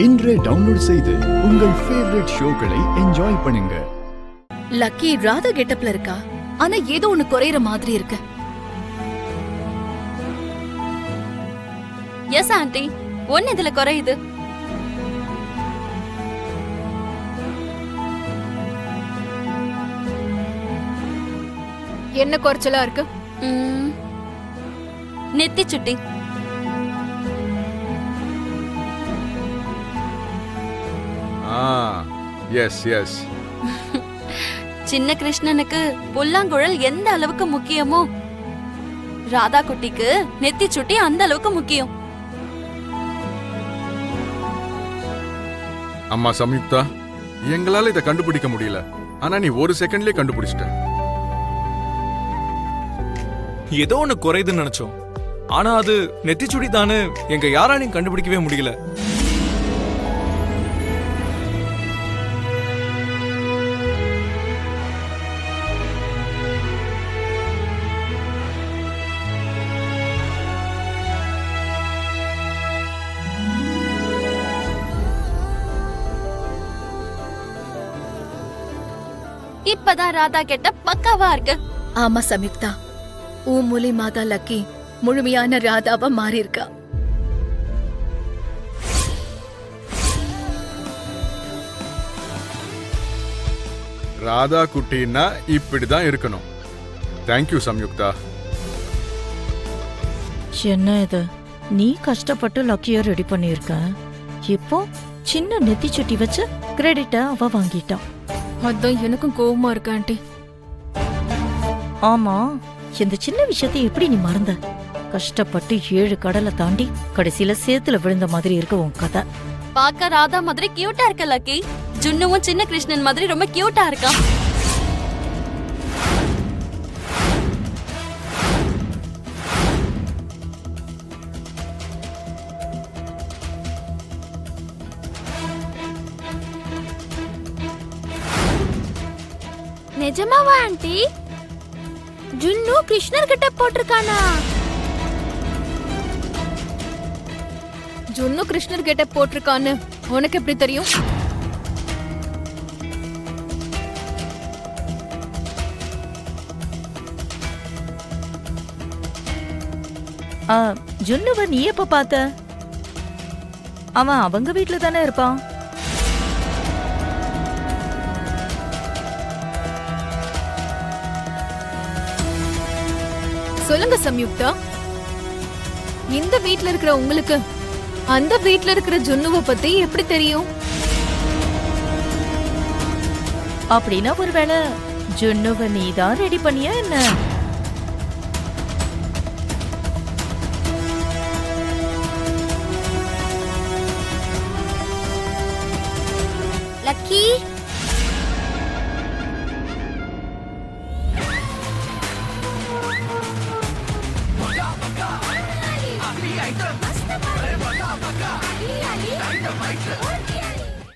இன்றே டவுன்லோட் செய்து உங்கள் ஃபேவரட் ஷோக்களை என்ஜாய் பண்ணுங்க. லக்கி ராதா கெட்டப்ல இருக்கா, ஆனா ஏதோ ஒண்ணு குறையற மாதிரி இருக்கு. எஸ் ஆண்டி, ஒன்னு இதுல குறையுது. என்ன குறைச்சலா இருக்கு? நெத்தி சுட்டி. Yes yes. சின்ன கிருஷ்ணனுக்கு புல்லாங்குழல் எந்த அளவுக்கு முக்கியமோ, ராதா குட்டிக்கு நெத்தி சுட்டி அந்த அளவுக்கு முக்கியம். அம்மா சம்யுக்தா, எங்களால இதை கண்டுபிடிக்க முடியல, ஆனா நீ ஒரு செகண்ட்லயே கண்டுபிடிச்சிட்ட. ஏதோ ஒண்ணு குறையுதுன்னு நினைச்சோம், ஆனா அது நெத்திச்சுடி தானே எங்க யாராலையும் கண்டுபிடிக்கவே முடியல. இப்பதான் ராதா கெட்ட பக்காவா இருக்கு. ஆமா சம்யுக்தா, உன் மூலியமாதா லக்கி முழுமையான ராதாவா மாறி இருக்கா. ராதா குட்டின்னா இப்படிதான் இருக்கணும். தேங்க்யூ சம்யுக்தா. என்ன இது, நீ கஷ்டப்பட்டு லக்கிய ரெடி பண்ணிருக்க, இப்போ சின்ன நெத்தி சுட்டி வச்சு கிரெடிட்ட அவ வாங்கிட்டான். அதான் எனக்கும் கோவமா இருக்கு ஆண்டி. ஆமா, இந்த சின்ன விஷயத்தை எப்படி நீ மறந்த? கஷ்டப்பட்டு 7 கடலை தாண்டி கடைசியில சேத்துல விழுந்த மாதிரி இருக்க உன் கதை. பாக்க ராதா மாதிரி கியூட்டா இருக்க லக்கி. ஜுன்னுவும் சின்ன கிருஷ்ணன் மாதிரி ரொம்ப கியூட்டா இருக்கா. நிஜமாவா ஆண்டி? ஜுன்னு கிருஷ்ணர் கிட்ட போட்டிருக்கானா? ஜுன்னு கிருஷ்ணர் கிட்ட போட்டிருக்கான்னு உனக்கு எப்படி தெரியும்? ஜுன்னுவ நீ எப்ப பார்த்த? அவன் அவங்க வீட்டுல தானே இருப்பான். சொல்லுங்க சம்யுக்தா, இந்த வீட்ல இருக்கிற உங்களுக்கு அந்த வீட்ல இருக்கிற ஜுன்னுவ பத்தி எப்படி தெரியும்? அப்படின்னா ஒருவேளை ஜுன்னுவ நீதான் ரெடி பண்ணியா என்ன? லக்கி, மஸ்த